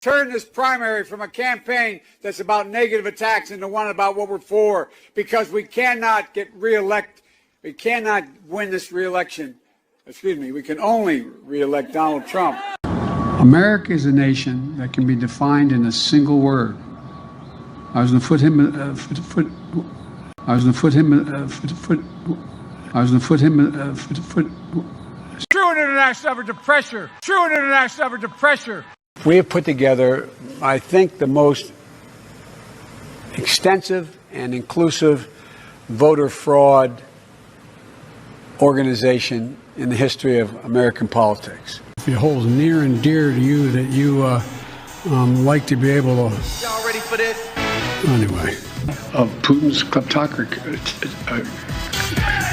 Turn this primary from a campaign that's about negative attacks into one about what we're for, because we cannot get reelected. We cannot win this reelection. Excuse me, we can only reelect Donald Trump. America is a nation that can be defined in a single word. I was going to put him. True international effort to pressure. True international effort to pressure. We have put together, I think, the most extensive and inclusive voter fraud organization in the history of American politics. It holds near and dear to you that you like to be able to. Y'all ready for this? Anyway, of Putin's kleptocracy.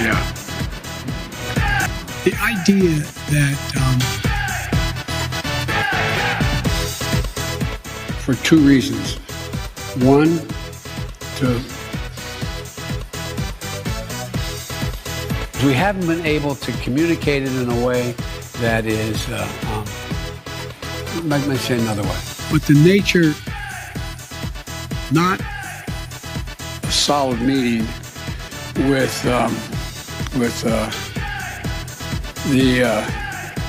Yeah. The idea that for two reasons. One, we haven't been able to communicate it in a way that is, let me say another way. But the nature, not a solid meeting with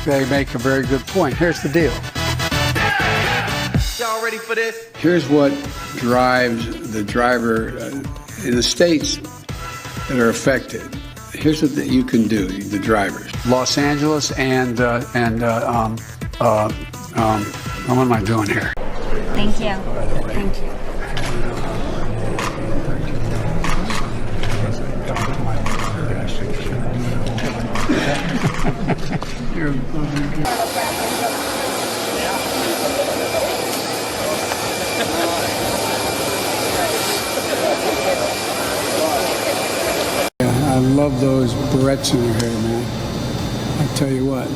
they make a very good point. Here's the deal. Y'all ready for this? Here's what drives the driver in the states that are affected. Here's what you can do, the drivers. Los Angeles and what am I doing here? Thank you. Thank you. I love those barrettes in her hair, man. I tell you what.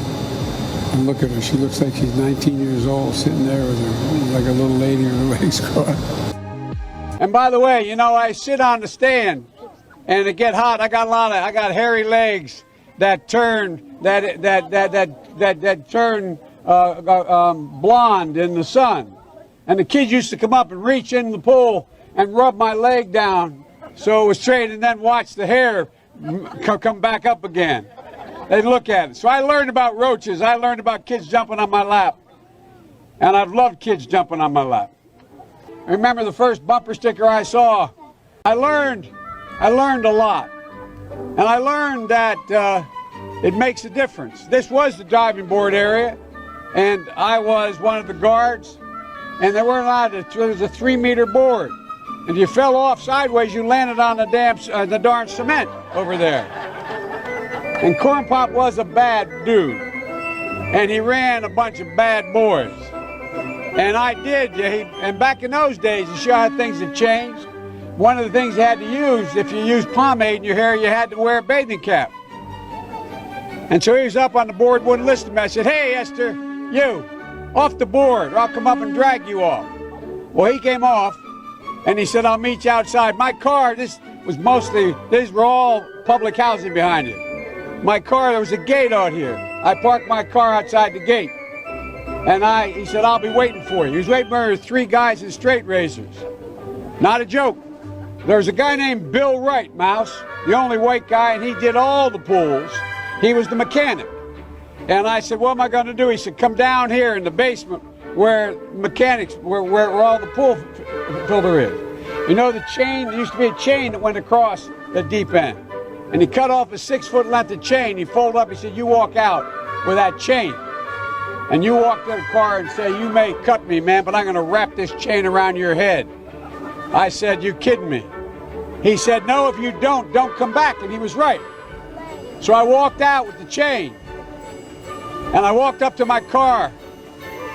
And look at her. She looks like she's 19 years old, sitting there with her like a little lady with her legs crossed. And by the way, you know, I sit on the stand, and it get hot. I got hairy legs that turn turn blonde in the sun. And the kids used to come up and reach in the pool and rub my leg down so it was straight, and then watch the hair come back up again. They'd look at it. So I learned about roaches. I learned about kids jumping on my lap. And I've loved kids jumping on my lap. I remember the first bumper sticker I saw. I learned a lot. And I learned that it makes a difference. This was the diving board area, and I was one of the guards, and there was a 3-meter board. And if you fell off sideways, you landed on the darn cement over there. And Corn Pop was a bad dude, and he ran a bunch of bad boys. And I did, and back in those days, to show how things had changed, one of the things you had to use, if you used pomade in your hair, you had to wear a bathing cap. And so he was up on the board, wouldn't listen to me. I said, "Hey, Esther, you, off the board, or I'll come up and drag you off." Well, he came off, and he said, "I'll meet you outside." My car, these were all public housing behind it. My car, there was a gate out here. I parked my car outside the gate. And he said, "I'll be waiting for you." He was waiting for 3 guys in straight razors. Not a joke. There was a guy named Bill Wright, Mouse, the only white guy, and he did all the pools. He was the mechanic. And I said, "What am I going to do?" He said, "Come down here in the basement where mechanics, where all the pool filter is. You know the chain, there used to be a chain that went across the deep end. And he cut off a 6-foot length of chain. He folded up, he said, "You walk out with that chain. And you walk to the car and say, 'You may cut me, man, but I'm going to wrap this chain around your head.'" I said, "You kidding me?" He said, "No, if you don't come back." And he was right. So I walked out with the chain. And I walked up to my car.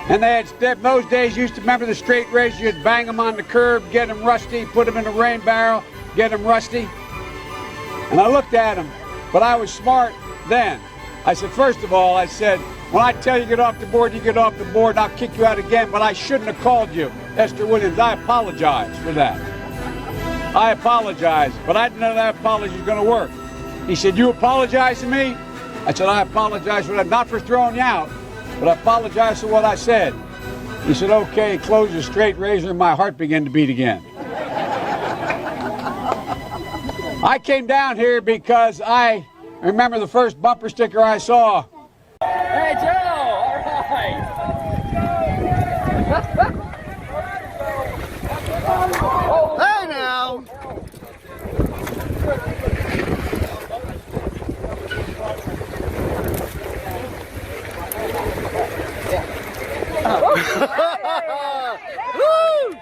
And they had, in those days, you used to remember the straight razor. You'd bang them on the curb, get them rusty, put them in a rain barrel, get them rusty. And I looked at him, but I was smart then. I said, "First of all," I said, "when I tell you to get off the board, you get off the board, and I'll kick you out again, but I shouldn't have called you Esther Williams. I apologize for that. I apologize, but I didn't know that apology was going to work." He said, "You apologize to me?" I said, "I apologize for that, not for throwing you out, but I apologize for what I said." He said, okay, close your straight razor, and my heart began to beat again. I came down here because I remember the first bumper sticker I saw. Hey, Joe! All right! Hey, now! Woo!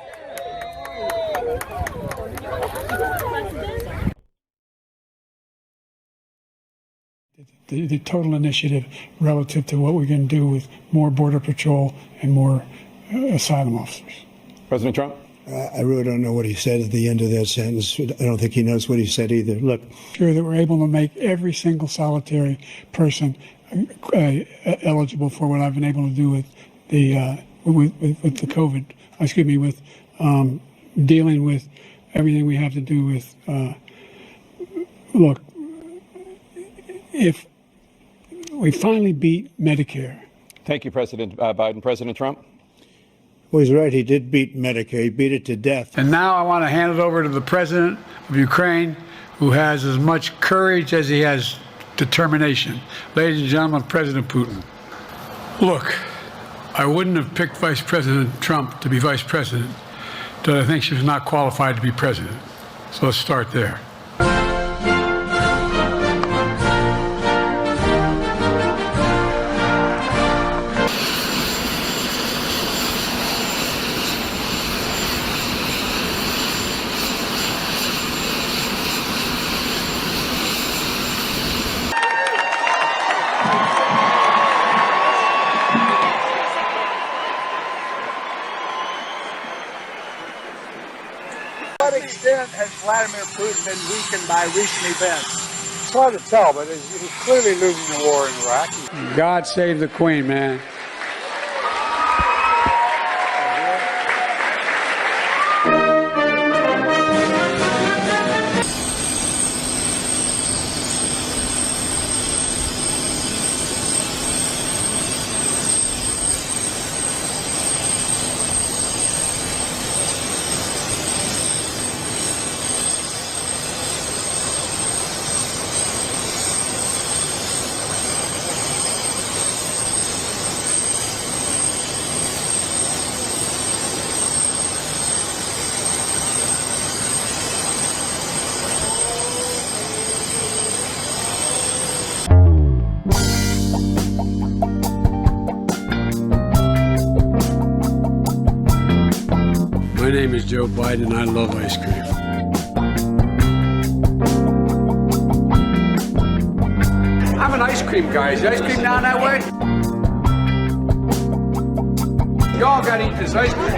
The total initiative relative to what we're going to do with more Border Patrol and more asylum officers. President Trump? I really don't know what he said at the end of that sentence. I don't think he knows what he said either. Look. Sure that we're able to make every single solitary person eligible for what I've been able to do with the with the COVID. Excuse me, with dealing with everything we have to do with. Look, if we finally beat Medicare. Thank you, President Biden. President Trump? Well, he's right. He did beat Medicare. He beat it to death. And now I want to hand it over to the president of Ukraine, who has as much courage as he has determination. Ladies and gentlemen, President Putin. Look, I wouldn't have picked Vice President Trump to be vice president, but I think she was not qualified to be president. So let's start there. To what extent has Vladimir Putin been weakened by recent events? It's hard to tell, but he's clearly losing the war in Iraq. God save the Queen, man. My name is Joe Biden. I love ice cream. I'm an ice cream guy. Is the ice cream down that way? Y'all gotta eat this ice cream.